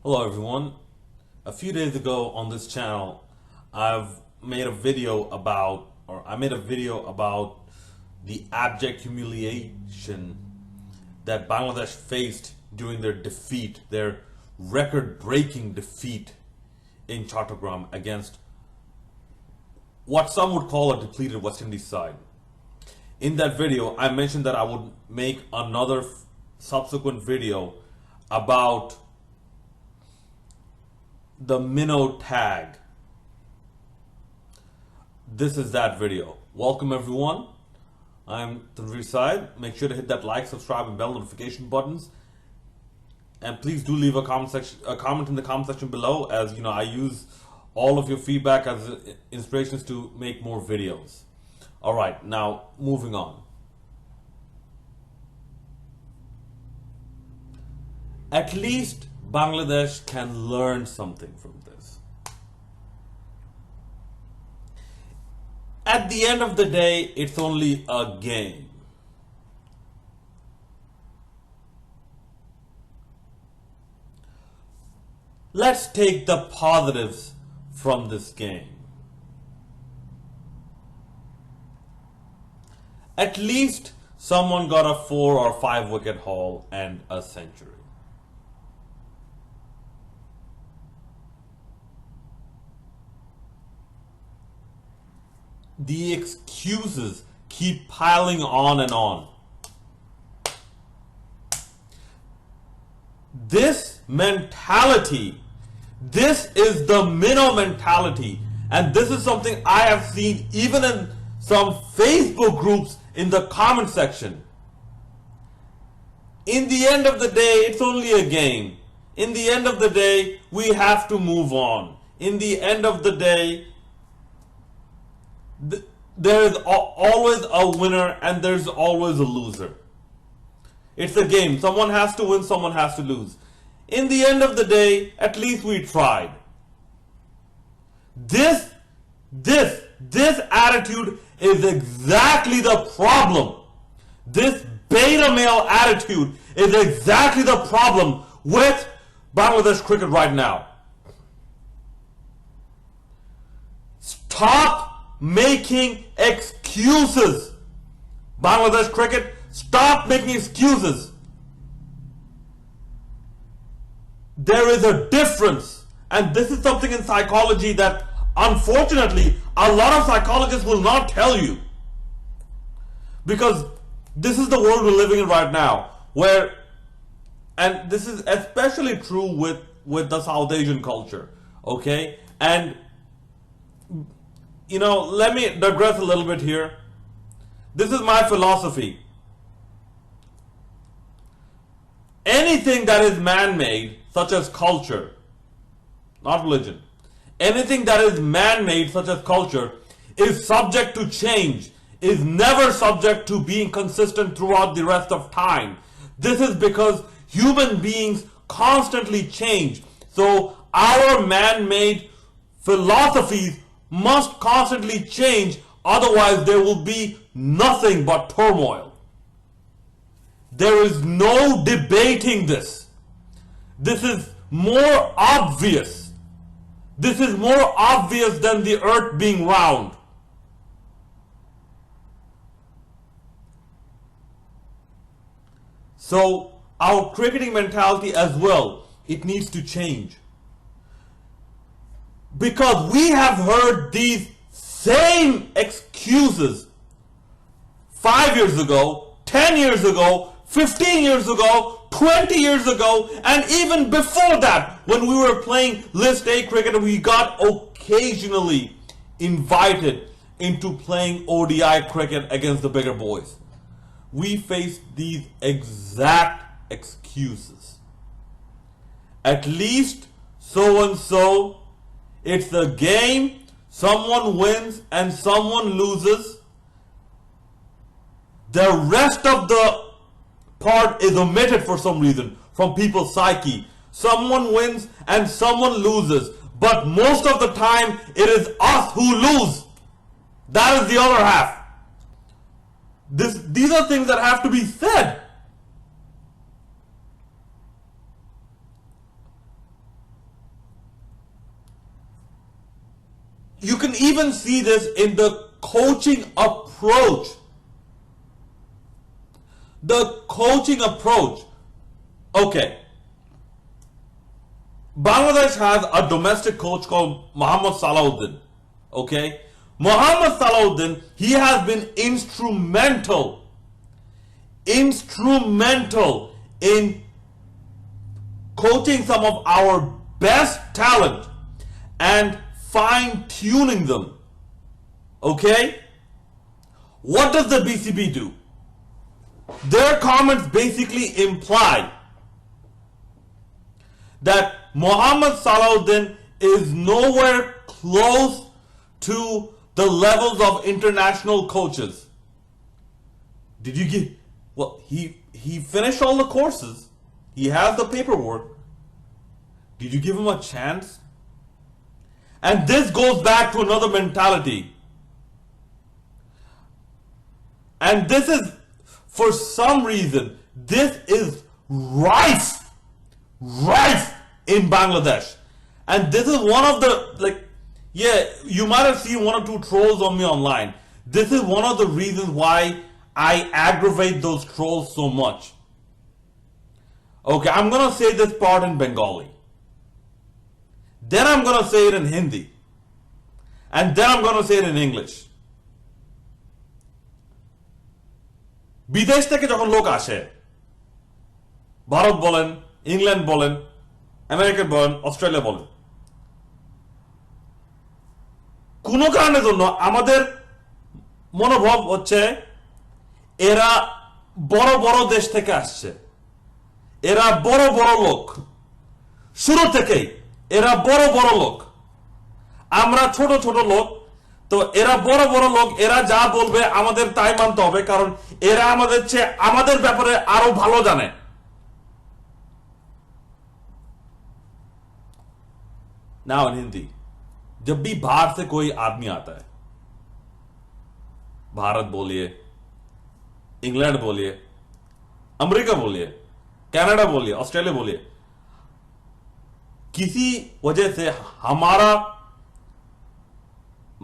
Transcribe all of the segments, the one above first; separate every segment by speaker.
Speaker 1: Hello everyone. A few days ago on this channel, I made a video about the abject humiliation that Bangladesh faced during their record-breaking defeat in Chattogram against what some would call a depleted West Indies side. In that video, I mentioned that I would make another subsequent video about the minnow tag. This is that video. Welcome everyone. I'm Tanveer Syed. Make sure to hit that like, subscribe, and bell notification buttons. And please do leave a comment in the comment section below, as you know I use all of your feedback as inspirations to make more videos. All right, now moving on. At least Bangladesh can learn something from this. At the end of the day, it's only a game. Let's take the positives from this game. At least someone got a 4 or 5 wicket haul and a century. The excuses keep piling on and on. This mentality, this is the minnow mentality, and this is something I have seen even in some Facebook groups in the comment section. In the end of the day, it's only a game. In the end of the day, we have to move on. In the end of the day, there is always a winner and there's always a loser. It's a game. Someone has to win, someone has to lose. In the end of the day, at least we tried. This attitude is exactly the problem. This beta male attitude is exactly the problem with Bangladesh cricket right now. Stop making excuses. Bangladesh cricket, stop making excuses. There is a difference, and this is something in psychology that unfortunately a lot of psychologists will not tell you, because this is the world we're living in right now, where, and this is especially true with the South Asian culture, okay? And you know, let me digress a little bit here. This is my philosophy. Anything that is man-made, such as culture, not religion, anything that is man-made, such as culture, is subject to change, is never subject to being consistent throughout the rest of time. This is because human beings constantly change. So our man-made philosophies must constantly change, otherwise there will be nothing but turmoil. There is no debating this. This is more obvious. This is more obvious than the earth being round. So our cricketing mentality as well, it needs to change. Because we have heard these same excuses 5 years ago, 10 years ago, 15 years ago, 20 years ago, and even before that, when we were playing List A cricket and we got occasionally invited into playing ODI cricket against the bigger boys. We faced these exact excuses. At least so and so. It's the game. Someone wins and someone loses. The rest of the part is omitted for some reason from people's psyche. Someone wins and someone loses. But most of the time, it is us who lose. That is the other half. These are things that have to be said. you can even see this in the coaching approach. The coaching approach. Okay. Bangladesh has a domestic coach called Mohammad Salahuddin. Okay. Mohammad Salahuddin, he has been instrumental in coaching some of our best talent and fine-tuning them. Okay? What does the BCB do? Their comments basically imply that Mohammad Salahuddin is nowhere close to the levels of international coaches. Did you get... Well, he finished all the courses. He has the paperwork. Did you give him a chance? And this goes back to another mentality. And this is, for some reason, this is rife in Bangladesh. And this is one of the, like, yeah, you might have seen one or two trolls on me online. This is one of the reasons why I aggravate those trolls so much. Okay, I'm gonna say this part in Bengali. Then I'm gonna say it in Hindi. And then I'm gonna say it in English. বিদেশ থেকে যখন লোক আসে, ভারত বলেন, England বলেন, America বলেন, Australia বলেন, কোনো কারণের জন্য আমাদের মনোভাব হচ্ছে এরা বড় বড় দেশ থেকে আসছে, এরা বড় বড় লোক, শুরু থেকেই এরা বড় বড় লোক, আমরা ছোট ছোট লোক, তো এরা বড় বড় লোক, এরা যা বলবে আমাদের তাই মানতে হবে, কারণ এরা আমাদের চেয়ে আমাদের ব্যাপারে আরো ভালো জানে। Now in Hindi, जब भी बाहर से कोई आदमी आता है, भारत बोलिए, इंग्लैंड बोलिए, अमेरिका बोलिए, कनाडा बोलिए, ऑस्ट्रेलिया बोलिए, किसी वजह से हमारा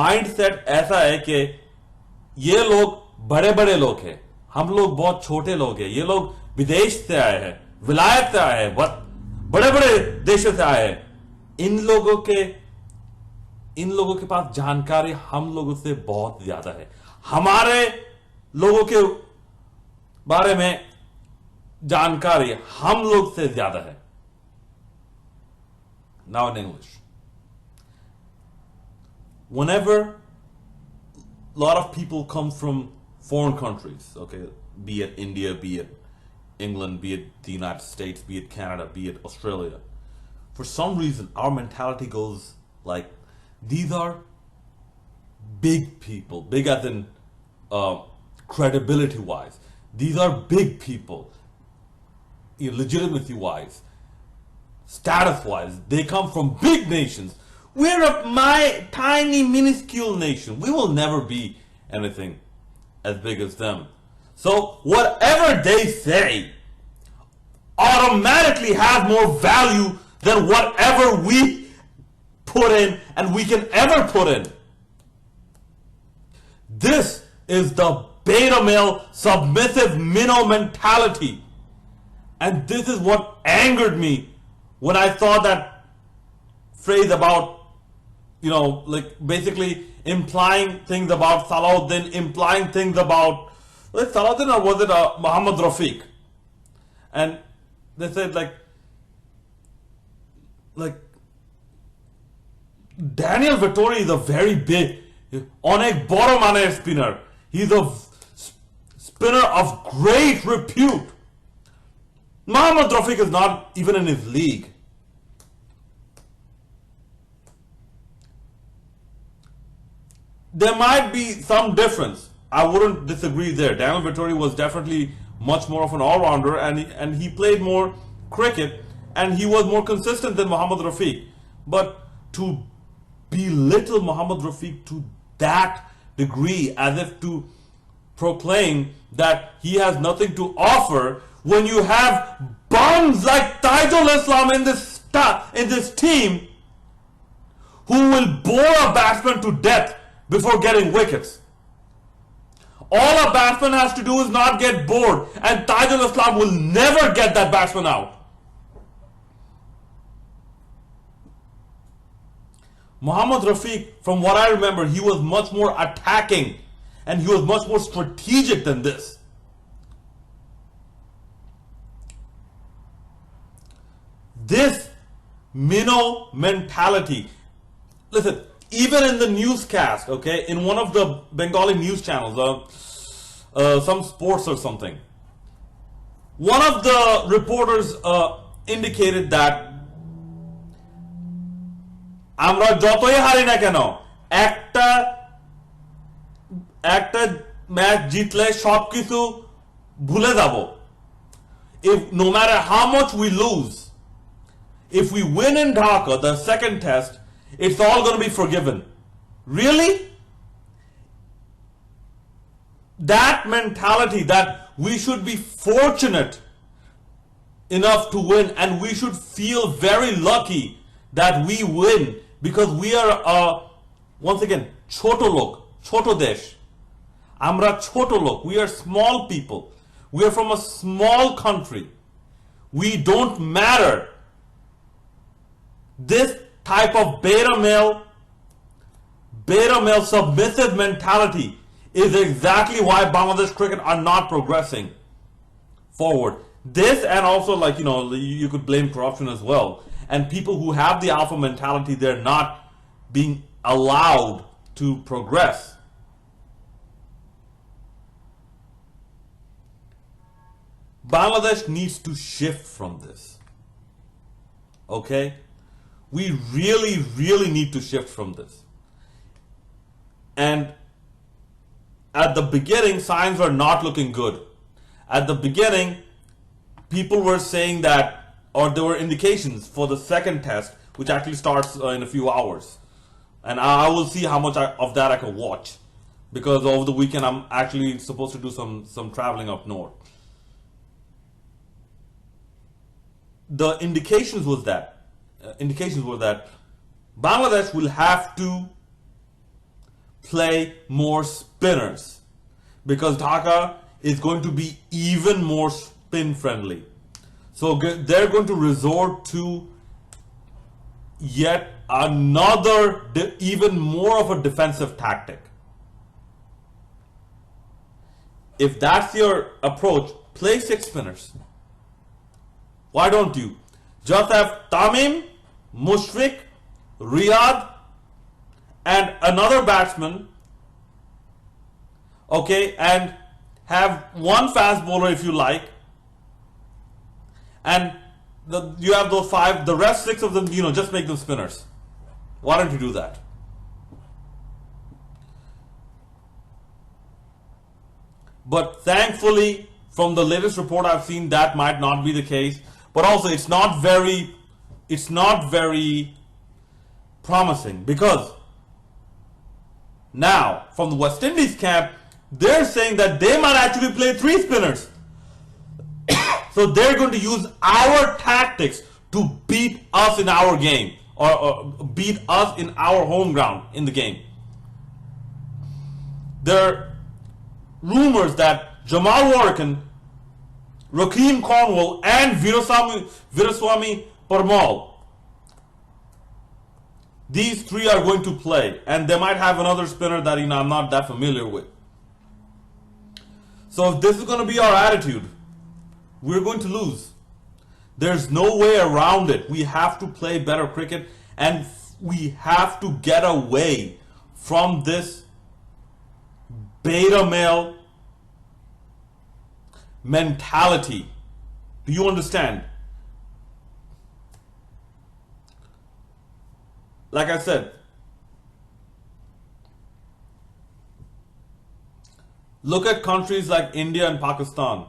Speaker 1: माइंडसेट ऐसा है कि ये लोग बड़े बड़े लोग हैं, हम लोग बहुत छोटे लोग हैं, ये लोग विदेश से आए हैं, विलायत से आए हैं, बड़े बड़े देशों से आए हैं, इन लोगों के पास जानकारी हम लोगों से बहुत ज्यादा है, हमारे लोगों के बारे में जानकारी हम लोग से ज्यादा है। Now in English, whenever a lot of people come from foreign countries, okay, be it India, be it England, be it the United States, be it Canada, be it Australia, for some reason our mentality goes like, these are big people, big as in credibility wise, these are big people, legitimacy wise, status wise, they come from big nations. We're a tiny minuscule nation, we will never be anything as big as them, so whatever they say automatically has more value than whatever we put in and we can ever put in. This is the beta male submissive minnow mentality, and this is what angered me when I saw that phrase about, you know, like basically implying things about Salahuddin, implying things about, was it Salahuddin or was it Muhammad Rafiq? And they said like Daniel Vettori is a very big, onek boro maner spinner. He's a spinner of great repute. Muhammad Rafiq is not even in his league. There might be some difference. I wouldn't disagree there. Daniel Vettori was definitely much more of an all-rounder, and he played more cricket, and he was more consistent than Muhammad Rafiq. But to belittle Muhammad Rafiq to that degree, as if to proclaim that he has nothing to offer, when you have bums like Taijul Islam in this team, who will bore a batsman to death before getting wickets. All a batsman has to do is not get bored, and Taijul Islam will never get that batsman out. Mohammad Rafiq, from what I remember, he was much more attacking and he was much more strategic than this. This minnow mentality. Listen, even in the newscast, okay, in one of the Bengali news channels, some sports or something, one of the reporters indicated that আমরা যতই হারি না কেন একটা match জিতলে সবকিছু ভুলে যাব. If no matter how much we lose, if we win in Dhaka, the second test, it's all going to be forgiven. Really? That mentality that we should be fortunate enough to win and we should feel very lucky that we win because we are once again choto lok, choto desh. Amra choto lok. We are small people. We are from a small country. We don't matter. This type of beta male submissive mentality is exactly why Bangladesh cricket are not progressing forward. This, and also, like, you know, you could blame corruption as well. And people who have the alpha mentality, they're not being allowed to progress. Bangladesh needs to shift from this. Okay? We really, really need to shift from this. And at the beginning, signs were not looking good. At the beginning, people were saying that, or there were indications for the second test, which actually starts in a few hours. And I will see how much of that I can watch. Because over the weekend, I'm actually supposed to do some traveling up north. The indications were that Bangladesh will have to play more spinners. Because Dhaka is going to be even more spin friendly. So they're going to resort to yet another, even more of a defensive tactic. If that's your approach, play 6 spinners. Why don't you? Just have Tamim, Mushfiq, Riyad, and another batsman, okay, and have one fast bowler if you like, and you have those 5, the rest 6 of them, you know, just make them spinners. Why don't you do that? But thankfully, from the latest report I've seen, that might not be the case. But also, it's not very promising, because now from the West Indies camp, they're saying that they might actually play 3 spinners. So they're going to use our tactics to beat us in our game, or beat us in our home ground in the game. There are rumors that Jamal Warrican, Rakeem Cornwall, and Viraswamy Parmal, these 3 are going to play, and they might have another spinner that, you know, I'm not that familiar with. So if this is going to be our attitude, we're going to lose. There's no way around it. We have to play better cricket, and we have to get away from this beta male mentality. Do you understand? Like I said, look at countries like India and Pakistan.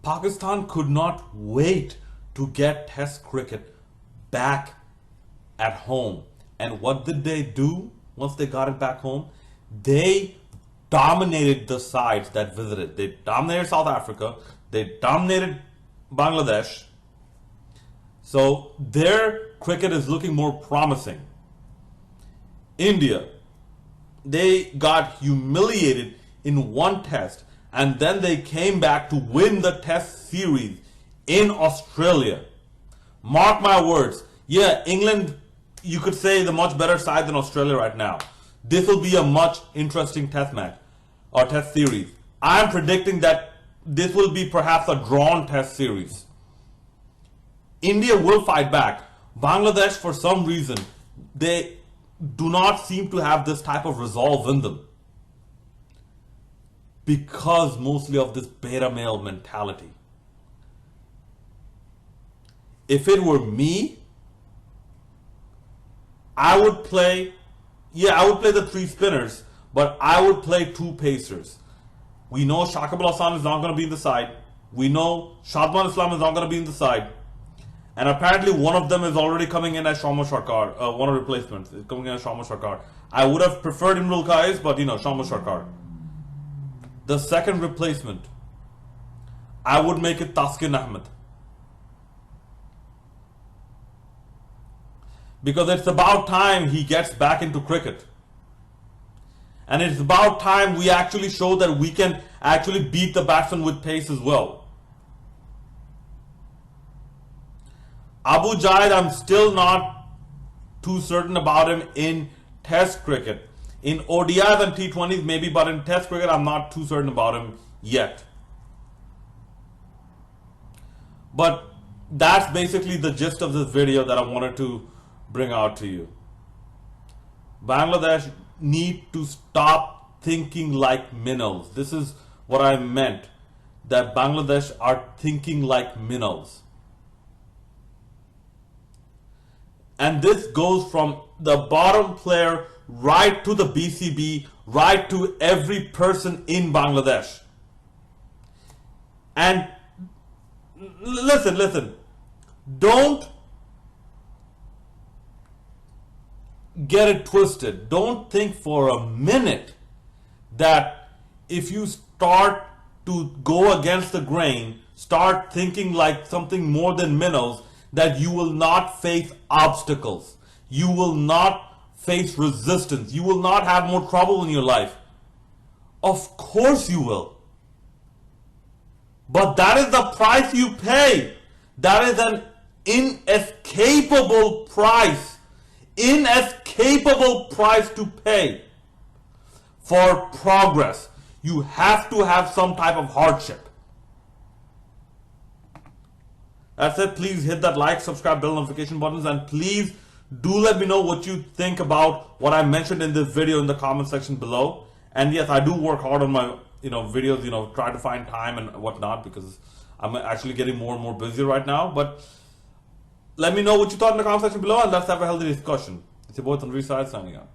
Speaker 1: Pakistan could not wait to get Test cricket back at home. And what did they do once they got it back home? They dominated the sides that visited. They dominated South Africa. They dominated Bangladesh. So their cricket is looking more promising. India, they got humiliated in one test and then they came back to win the test series in Australia. Mark my words. Yeah, England, you could say, the much better side than Australia right now. This will be a much interesting test match or test series. I'm predicting that this will be perhaps a drawn test series. India will fight back. Bangladesh, for some reason, they do not seem to have this type of resolve in them. Because mostly of this beta male mentality. If it were me, I would play the 3 spinners, but I would play 2 pacers. We know Shakib Al Hasan is not going to be in the side. We know Shadman Islam is not going to be in the side. And apparently one of them is already coming in as Shama Sharkar, one of the replacements is coming in as Shama Sharkar. I would have preferred Imrul Qais, but Shama Sharkar. The second replacement, I would make it Taskin Ahmed. Because it's about time he gets back into cricket. And it's about time we actually show that we can actually beat the batsman with pace as well. Abu Jaid, I'm still not too certain about him in Test cricket. In ODIs and T20s maybe, but in Test cricket I'm not too certain about him yet. But that's basically the gist of this video that I wanted to bring out to you. Bangladesh need to stop thinking like minnows. This is what I meant, that Bangladesh are thinking like minnows. And this goes from the bottom player right to the BCB, right to every person in Bangladesh. And listen, don't get it twisted. Don't think for a minute that if you start to go against the grain, start thinking like something more than minnows, that you will not face obstacles. You will not face resistance. You will not have more trouble in your life. Of course you will. But that is the price you pay. That is an inescapable price. Inescapable price to pay for progress. You have to have some type of hardship. That's it. Please hit that like, subscribe, bell notification buttons, and please do let me know what you think about what I mentioned in this video in the comment section below. And yes, I do work hard on my videos, try to find time and whatnot, because I'm actually getting more and more busy right now. But let me know what you thought in the comment section below, and let's have a healthy discussion. It's your boy Tanveer Syed signing out.